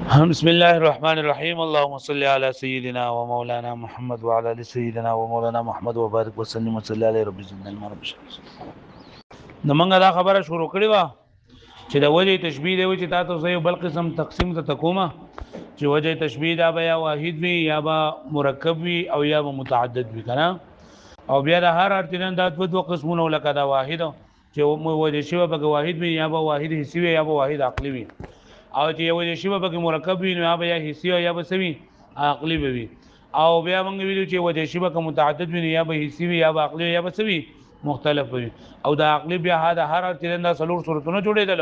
بسم الله الرحمن الرحيم اللهم صل على سيدنا ومولانا محمد وعلى ال سيدنا ومولانا محمد وبارك وسلم وصلى عليه رب زدنا الماء رب نمنګه دا خبره شروع کړې و چې د وجه تشبیه دی چې تاسو یو بل قسم تقسیم ته تکوما چې وجه تشبیه دا بیا واحد وي یا با مرکب وي او یا با متعدد وي کنه او بیا د هر ارتنان د دوه قسمونو لکه دا واحد چې وجه شی به واحد وي یا با واحد حسی وي یا با واحد عقلی وي او چې یو شی به مرکب وي نو یا حسی یا به سوي عقلی وي او بیا موږ ویلو چې وجه شی به متعدد وي یا به حسی وي یا به عقلی یا به سوي مختلف وي او د عقلی بیا د هر تیرنده سلور صورتونه جوړېدل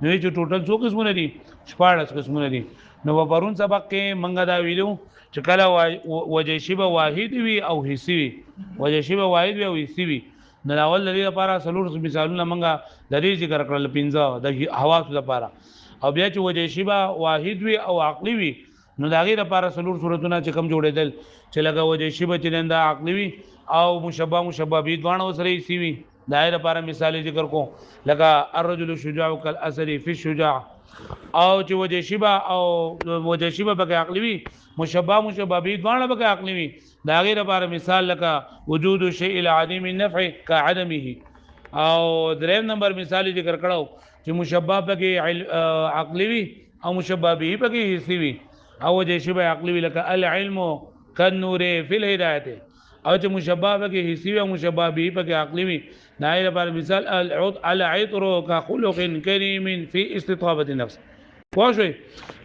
نو چې ټوټل څو قسمونه دي 14 قسمونه دي نو په پرون سبق کې منګه دا ویلو چې کله وجه شی به واحد وي او حسی وي وجه شی به واحد وي او حسی وي نو اول لري لپاره سلور مثالونه منګه د دې ذکر کړل 15 د حواس لپاره او بیا چې وجه شی به واحد وي او عقلی وي نو دا غیر لپاره سلور صورتونه چې کم جوړېدل چې لکه وجه شی به تیرنده عقلی وي او مشبه به دوانه وسره سی وی دایره لپاره مثال ذکر کو لکه الرجل شجاع كالاسد في الشجاع او چې وجه شبه او وجه شبه به عقلی وی مشبه به دوانه به عقلی وی دایره لپاره مثال لکه وجود شیء العديم النفع كعدمه او دریم نمبر مثال ذکر کړو چې مشبه به عقلی وی او مشبه به به حسی وی او وجه شبه عقلی وی لکه العلم كالنور في الهدايه او چې مشبه به حسی او مشبه به په عقلی وي دایره پر مثال العطر كخلق كريم في استطابه النفس واښوي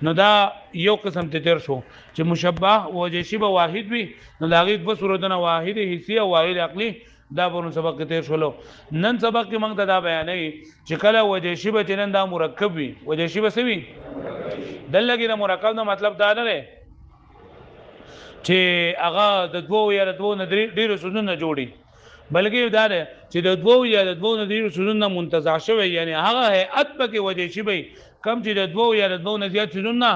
نو دا یو قسم ته تر شو چې مشبه وجه شی به واحد وي نو دا غي په صورتونه واحد حسی او واحد عقلی دا په سبق کې تیر شولو نن سبق کې موږ ته دا بیانې چې کله وجه شی به تنن دا مرکب وي وجه شی به سوي دلته کې مرکب نو مطلب دا نه چې هغه د دوه یا د دوه نه ډیرو سنونه جوړي بلکې دا ده چې د دوه یا د دوه نه ډیرو سنونه منتزع شوی یعنی هغه هيئت پکې وجه شي به کم چې د دوه یا د دوه نه زیات سنونه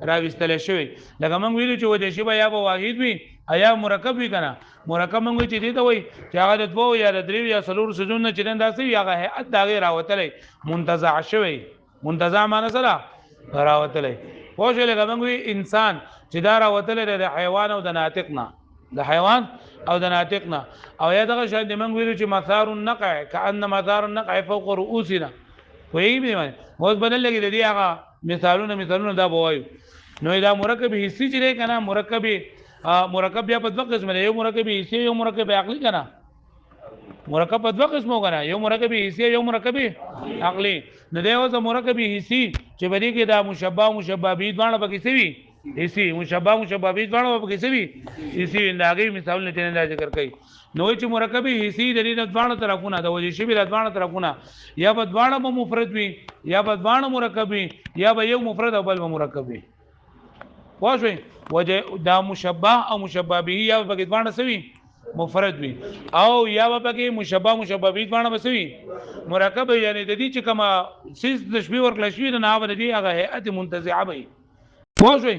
راوستل شوی لکه موږ ویلو چې وجه شي به یا به واحد وي یا مرکب وي کنه مرکب موږ چې دې ته وای چې هغه د دوه یا د درې یا څلور سنونه چې نن داسې هغه هيئت دا غیر راوتلې منتزع شوی منتزع معنی سره راوتلې پوه لکه موږ انسان چې دا راوتلې د حیوان او د ناطق نه د حیوان او د ناطق نه او یا دغه شاید موږ ویلو چې مثار النقع کأن مثار النقع فوق رؤوسنا وایي به اوس بدل لګي د دې هغه مثالونه دا بوایو نو دا مرکب حسی چې دی کنه مرکب بیا په دوه قسم دی یو مرکب حسی یو مرکب عقلی کنه مرکب په دوه قسمو کنه یو مرکب حسی یو مرکب عقلی نو دا اوس مرکب حسی چې بری کې دا مشبه به دوانه پکې سوي حسی مشبه به دوانه پکې سوي حسی انداګي مثال نه تنه ذکر کوي نو چې مرکب حسی د دې دوانه طرفونه د وجه شی به دوانه طرفونه یا به دوانه مفرد وي یا به دوانه مرکب وي یا به یو مفرد او بل مرکب وي واښوي وجه دا مشبه او مشبه به یا به دوانه سوي مفرد وي او یا به کې مشبه به دوانه بسوي مرکب یعنی د دې چې کما سیس تشبیه ورکړل شوی نه به دې هغه هيئت منتزعه وي واښوي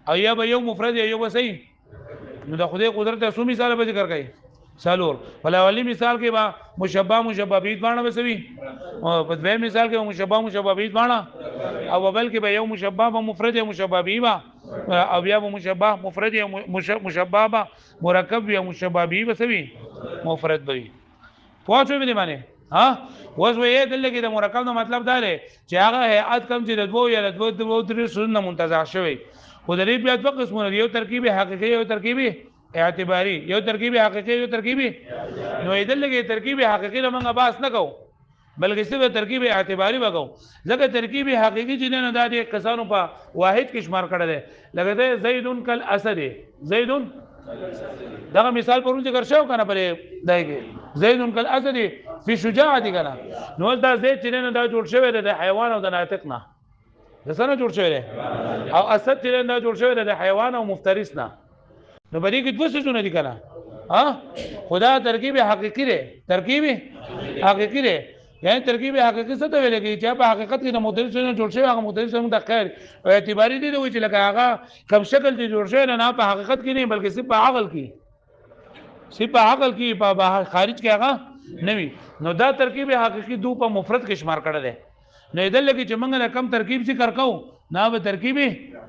او یا به یو مفرد یا یو بسوي نو د خدای قدرت سو مثال به ذکر کوي سالور فلاولی مثال کې با مشبه به دوانه بسوي او په دویم مثال کې مشبه به دوانه او بل کې به یو مشبه مفرد یا مشبه به او بیا مشبه مفرد یا مشبه مرکب یا مشبه به بسوي مفرد به پوښتنه به معنی ها اوس وې دلته کې د مرکب نو مطلب دا دی چې هغه هيئت کم چې د دوه یا د دوه درې سنن منتزع شوی خو د دې بیا دوه قسمونه یو ترکیب حقيقي او ترکیب اعتباری یو ترکیب حقيقي یو ترکیب نو دلته کې ترکیب حقيقي له موږ باس نه کوو بلکې صرف ترکیب اعتباری وګو ځکه ترکیب حقيقي چې نه د دې کسانو په واحد کې شمار کړل دی لکه زیدون کل اسد زیدون دغه مثال پرون ذکر شو کنه پرې دای کې زیدون کل اسد فی شجاعت کنه نو دا زید چې نه دا جوړ شوی د حیوان او د ناطق نه د څنګه جوړ شوی او اسد چې نه دا جوړ شوی د حیوان او مفترس نه نو باندې کې دوه څه دي کنه ها خدا ترکیب حقيقي دی ترکیب حقيقي دی یعنی ترکیب حقيقي څه ته ویل کېږي چې په حقیقت کې د مختلف څه جوړ شوی هغه مختلف څه د خیر او اعتباري دي چې لکه هغه کم شکل دي جوړ شوی نه په حقیقت کې نه بلکې صرف په عقل کې په خارج کې هغه نوي نو دا ترکیب حقيقي دو په مفرد کې شمار کړل دی نو دلته کې چې موږ کم ترکیب ذکر کوو نه به ترکیب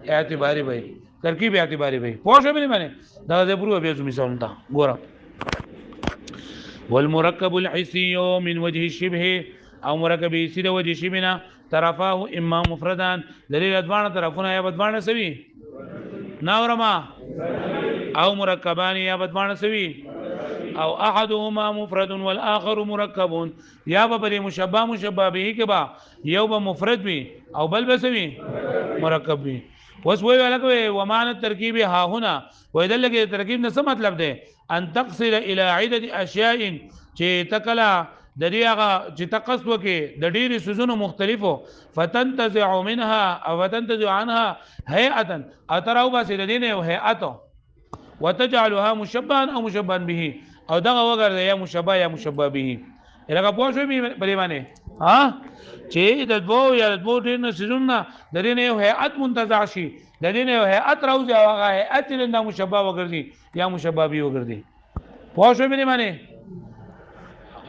اعتباری وي ترکیب اعتباری وي پوه شو به معنی دا د پرو به مثال تا ګورم والمركب الحسي من وجه الشبه او مرکب حسی د وجه شبهنا طرفاه اما مفردان دلیل ادوانه طرفونه یا بدوانه سوي ناورما او مرکبان یا بدوانه سوي او احدهما مفرد والاخر مركب یا به مشبه به کې با یو به مفرد وي او بل به سوي مرکب وي وس وی ولکه و معنی الترکیب ها هنا ویدل کې ترکیب نه څه مطلب ده ان تقصر الى عده اشیاء چې تکلا د دې هغه چې تقصد وکي د ډېری سوزونو مختلفو فتنتزع منها او فتنتزع عنها هيئه اتراو بس د دې نه هيئه وتجعلها مشبها او مشبها به او دغه وګرځي یا مشبه یا مشبه به لکه پوه شو په دې باندې ها چې د دوه یا دوه ډېر نه سيزونه د دې نه یو هيئت منتزع شي د دې نه یو هيئت راوځي او هغه هيئت نه مشبه وګرځي یا مشبه به وګرځي پوه شو په دې باندې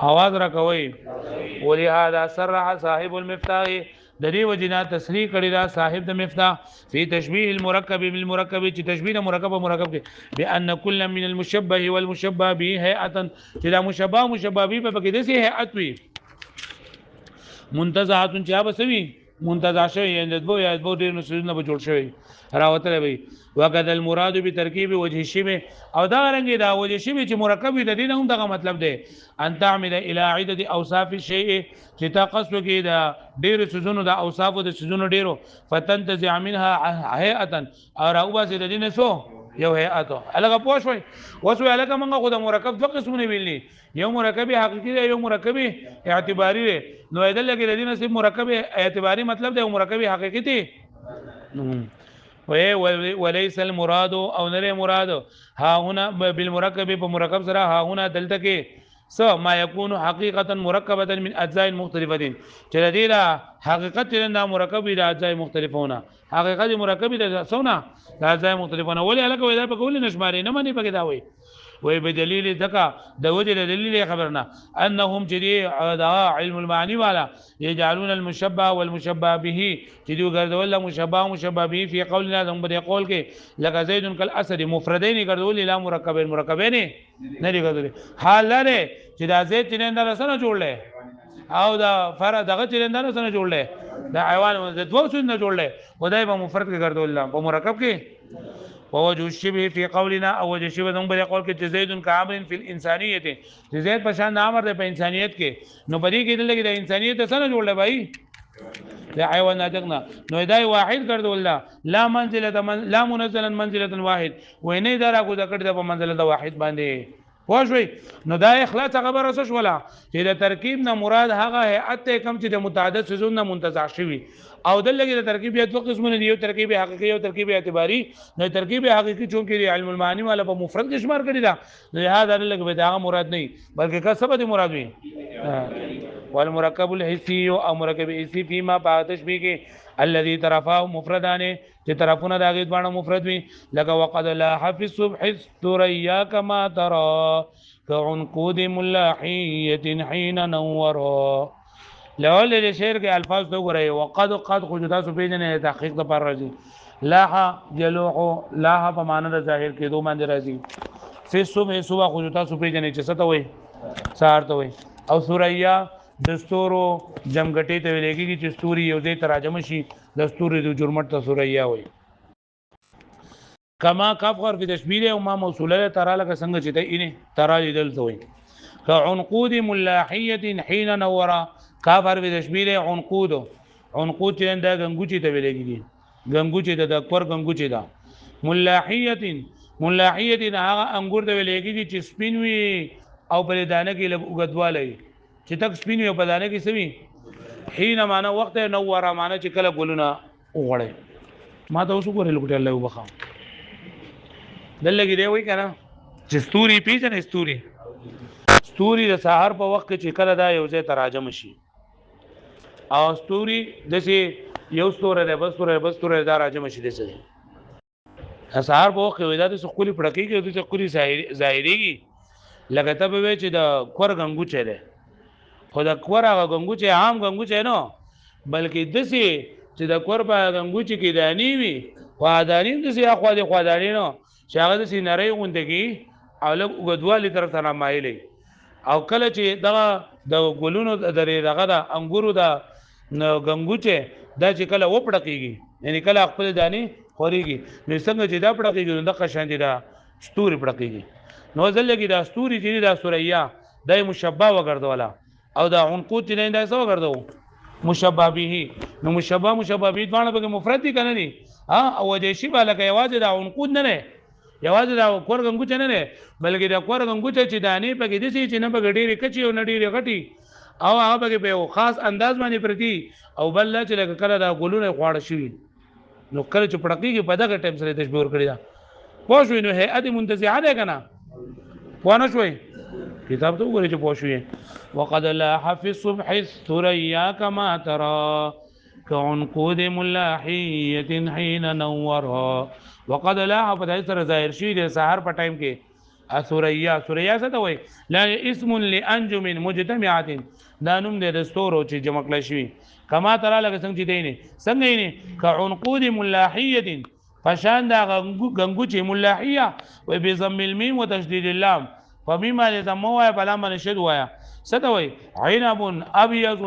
आवाज را کوي ولهذا صرح صاحب المفتاح د دې وجنا تصریح کړی دا صاحب د مفتاح فی تشبیه المرکب بالمرکب چې تشبیه مرکب او مرکب کې بان كل من المشبه والمشبه به هيئه چې دا مشبه مشبه به په کې د سي هيئت وي منتزعات چې هغه سوي منتزع شوی یا د دوه یا دوه ډیر نسونه به جوړ شوی راوتل وي وقد المراد بترکیب وجه الشبه او دا رنګ دا وجه شبه چې مرکب د دې هم دغه مطلب دی ان تعمل الى عده اوصاف الشيء چې تقصد کې دا ډیر سيزونو دا اوصاف د سيزونو ډیرو فتنتزع منها هيئه او راوباسي د دې نسو یو هيئت الګه پوښوي وسوي الګه موږ خو د مرکب دوه قسمونه ویلي یو مرکب حقيقي دی یو مرکب اعتباري دی نو ایدل کې د دې نسب مرکب اعتباري مطلب دی او مرکب حقيقي دی وليس المراد او نره مراد ها هنا بالمركب بمركب سره ها هنا دلته کې سو ما يكون حقيقه مركبه من اجزاء مختلفه چې دې دا حقیقت نه مرکب د اجزاء مختلفونه حقیقت مرکب د سونه د اجزاء مختلفونه ولې الګ وې دا په کول نشماري نه مانی پکې دا وې وې به دلیل دکا د وجه دلیل خبرنا انهم جدي علم المعاني والا يجعلون المشبه والمشبه به جدي ګرځول مشبه مشبه به في قولنا هم به قول کې لك زيد كالاسد مفردين ګرځول لا مرکبين مرکبين نه دي ګرځول حال لري چې دا زید چې نه سره جوړل او دا فرع دغه چې نه سره جوړل دا حیوان د دوه څه نه جوړل خدای به مفرد کې ګرځول په مرکب کې ووجه الشبه في قولنا او وجه الشبه دغه بل قول کې زید کامل فی الانسانیت زید په شان امر د په انسانیت کې نو پدې کې دلته د انسانیت سره جوړل بھائی د حیوانات نه نو دای واحد ګرځول لا منزله لا منزلا منزله واحد وینه درا کو د کړه په منزله د واحد باندې پوښوي نو دا اخلاص خبره وسه ولا چې د ترکیب نه مراد هغه هيئت کم چې د متعدد سيزونه منتزع شوی او دلته د ترکیب یو څو قسمونه دي یو ترکیب حقيقي او ترکیب اعتباري نو ترکیب حقيقي چونکې علم المعاني والا په مفرد کې شمار کړی دا لہذا لکه دا مراد نه بلکې کسب دي مراد وي والمركب الحسي او مرکب حسي فيما بعدش به الذي طرفه مفردان چې طرفونه داغه دوانه مفرد وي لکه وقد لا حفظ الصبح الثريا كما ترى كعنقود ملاحيه حين نور لول الشعر کې الفاظ تو غره وقد قد خجدا سو پیجن تحقیق د پر راځي لاح جلوح لاح په معنی د ظاهر کې دوه باندې راځي فی صبح صبح خجدا سو پیجن چې څه ته وي سار ته وي او ثريا دستورو جمګټې ته ویلېږي چې ستوري یو ځای تراجم شي دستوري د جرمت ته ثريا وي کما کفر په تشبیه او ما موصوله ترا لك څنګه چې ته اینه ترا دل ته وي كعنقود ملاحيه حين نورا کافر به تشبیه عنقود عنقود چې دا غنګوچی ته ویلېږي غنګوچی د کور غنګوچی دا ملاحيه هغه انګور ته ویلېږي چې سپینوي او په دانه کې لږ وګدواله چې تک سپینوي په دانه کې سوي حين معنا وخت نور معنا چې کله ګلونه وغړې ما ته اوس وګورې لګټه الله وبخا دلګي دی وای کنه چې ستوري پیژنې ستوري د سحر په وخت چې کله دا یو ځای تراجم شي او ستوري دسي یو ستوره ده بس ستوره دا راجم شي دسي سحر په وخت ودا د سخولي پړکی کې د سخولي ظاهريږي لکه ته به چې د کور غنګوچه ده خو د کور هغه غنګوچه عام غنګوچه نه بلکې دسي چې د کور په غنګوچه کې دانی وي خواهدانیم د سیا خوا د خواهدانی نو چې هغه د سینری غوندګي او لږ اوږدوالي طرف ته رامایلی او کله چې دغه د ګلونو دغه د انګورو د ګنګوچه دا چې کله وپړقېږي یعنی کله خپل دانی خوريږي نو څنګه چې دا پړقېږي نو د قشان دي دا ستوري پړقېږي نو ځلګي دا ستوري چې دا سوریا د مشبہ وګرځولا او دا عنقود چې نه دا څه وګرځو مشبہ به نو مشبہ به باندې به مفرد دي کنه دي او د شی بالکه یوازې دا عنقود نه نه یوازې دا کور غنګوچ نه نه بلکې دا کور غنګوچ چې دانی په کې دي چې نه په ګډيري کچي او نډيري غټي او هغه په خاص انداز باندې پرتی او بل چې لکه کله دا ګلونه خواړه شي نو کله چې پړقېږي په دغه ټیم سره تشبيه ور کړی دا پوه شو نو هيئت منتزعه ده کنه پوه نه شوي کتاب ته وګورئ چې پوه شوي وقد لاح في الصبح الثريا كما ترى كعنقود ملاحية حين نورها وقد لاح په دای سره ظاهر شي د سحر په ټایم کې ثريا څه ته وایي لا اسم لانجم مجتمعات دا نوم د ستورو چې جمع کړل شي کما ترى لکه څنګه چې دی نه څنګه نه كعنقود ملاحية فشان دا غنګوچ ملاحية وبضم الميم وتشديد اللام فمما لتموا بلا من شد وایا ستوي عنب ابيض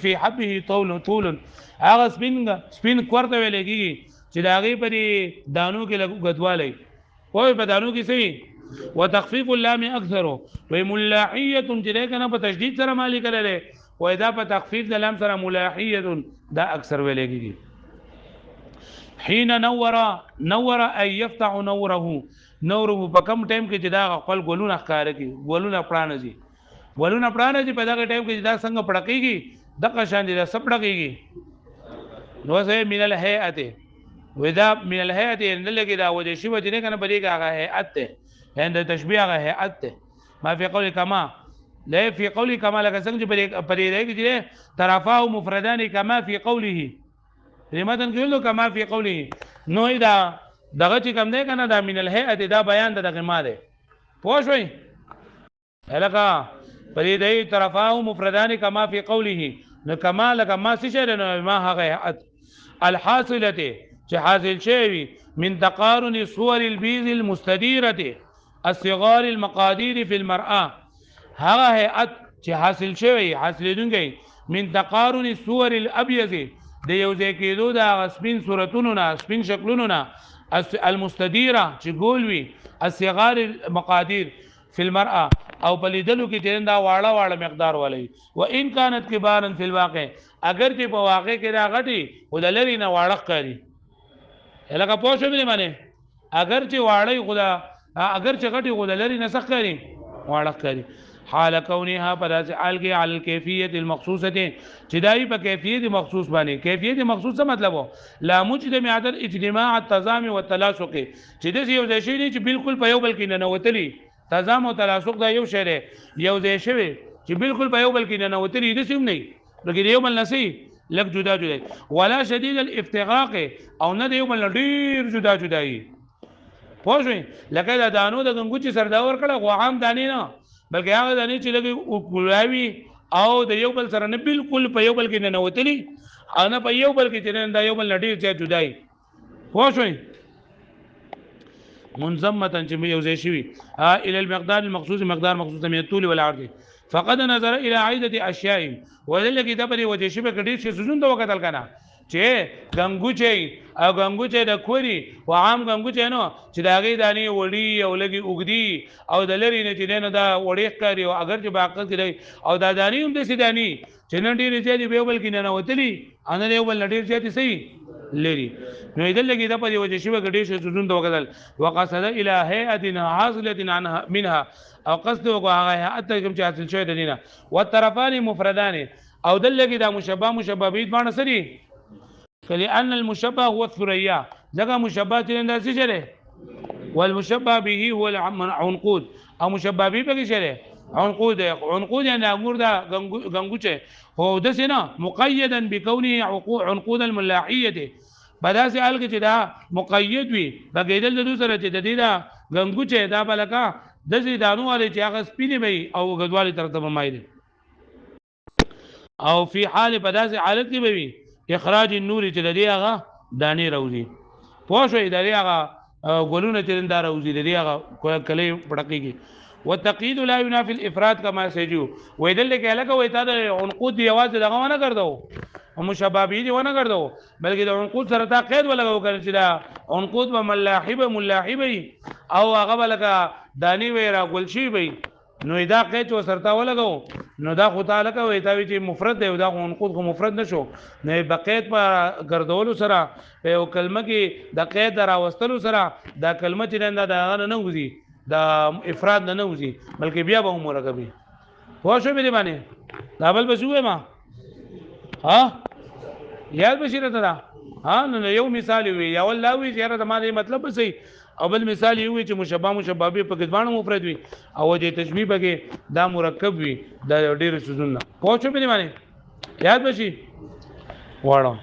في حبه طول هغه سپین کوړته ویلېږي چې داغه په دانو کې غدوالي وای په دانو کې سي وتخفيف اللام اكثر وملاحيه چې کنه په تشدید سره مالی کړل وای دا په تخفيف د لام سره ملاحيه دا اکثر ویلېږي حين نور اي يفتح نوره په کم ټایم کې چې دا خپل ګلونه ښکار کوي ګلونه پرانځي په دغه ټایم کې چې دا څنګه پړقېږي د قشان دي دا سپړقېږي نو سه من الهيئه ودا من الهيئه ان لګي دا وجه شی وجه نه کنه بریګه هغه هيئت ته هند تشبيه هغه هيئت ته ما في قول كما لا في قول كما لك څنګه پرې دی چې طرفاه مفردان كما في قوله لمدن کېلو كما في قوله نو دا دغه چې کوم دی کنه دا من الهيئه دا بیان دغه ما ده پوه شئ الکا پرې دی طرفاه مفردان كما في قوله نو كما لك ما شر نو ما هغه هيئت الحاصله چې حاصل شوی من تقارن صور البيض المستديره الصغار المقادير في المرآه هغه هيئت چې حاصل شوی حاصلېدونکي من تقارن الصور الابيض د یو ځای کېدو د سپین صورتونو نه سپین شکلونو نه المستديره چې ګول وي الصغار المقادير في المرأه او بلیدلو کې چې دا واړه مقدار ولې و ان كانت كبارا في الواقع اگر چې په واقع کې دا غټي ودلري نه واړه ښکاري لکه پوه شو مې معنی اگر چې واړی خدا اگر چې غټي ودلري نه ښکاري واړه ښکاري حال كونها پداس الګي على الكيفيه المخصوصه چې دای په کیفیت مخصوص باندې کیفیت مخصوص څه مطلب وو لا مجد معدل اجتماع التزام والتلاصق چې د یو ځای شي چې بالکل په یو بل کې نه وتلی تزام او تلاصق دا یو شی دی یو ځای شوی چې بالکل په یو بل کې نه وتلی د سیم نه لکه یو بل نسی لک جدا ولا شدید الافتراق او نه یو بل ډیر جدایي پوه شئ لکه دا دانو د غنګوچي سرداور کړه غو عام دانی نه بلکې هغه دانی چې لګي ګلاوي او د یو بل سره نه بالکل په یو بل کې نه وتلی انا په یو بل کې چې دا یو بل ډیر جدایي پوه شئ منظمه چې یو ځای شوی الى المقدار المخصوص مقدار مخصوص من الطول والعرض فقد نظر الى عده اشياء ولکه دا په وجه شی په کډیر شي سوزون د وکتل کنه چې غنګوچي د کوري او عام غنګوچي نو چې داغي دانی وړي او لګي اوګدي او د لری نه چې نه دا وړي ښکاری او اگر چې باقل کړي او دا دانی هم د سیدانی چې نن ډیر چې دی بل کې نه وتلی ان نه بل ډیر چې صحیح لري نو ایدل لګي دا په وجه شی په کډیر شي سوزون د وکتل وقصد الى هيئه حاصله عنها منها او قصد وغه هيئت کوم چې حاصل شوی د دینه والطرفان مفردان او دل لګي دا مشبه بيد باندې سری کلی ان المشبه هو الثريا ځکه مشبه چې انداسي شره والمشبه به هو العنقود او مشبه به کې شره عنقود یعنی امور دا غنګوچه هو د سینا مقیدا بكونه عنقود الملاحيه بداسي الګ چې دا مقید وي بغیدل د سره چې د دې دا غنګوچه دا بلکا د دې دانو والے چې هغه سپینې وي او غدوالي تر ته مایل او فی حال بداسي حالت کې وي اخراج النور چې د دې هغه دانی راوځي پوه شو د دې هغه ګلونه چرندار او دې هغه کله پړقېږي والتقييد لا ينافي الافراد كما سيجو ويدل کې لکه وای تا د عنقود دی आवाज دغه ونه کړدو او مشابهي دی ونه کړدو بلکې د عنقود سره تا قید ولګو کړ چې دا عنقود و ملاحبه او هغه بلکه دانی ویرا ګلشي وي نو دا قید و سرتا ولګو نو دا خو تعالی کوي تا وی چې مفرد دی دا عنقود خو مفرد نشو نه بقید په ګرځولو سره په یو کلمه کې د قید راوستلو سره دا کلمه چې دا نه وځي دا افراد نه وځي بلکې بیا به مرکبي خو شو به دی باندې دا بل بشوې ما ها یاد بشیره دا ها نو یو مثال وی یا والله وی چې دا ما دې مطلب صحیح او بل مثال یو چې مشابه په کذبانو مفرد وي او د تشبیه بګه دا مرکب وي دا ډېر سوزونه پوه شو به دی باندې یاد بشي واړه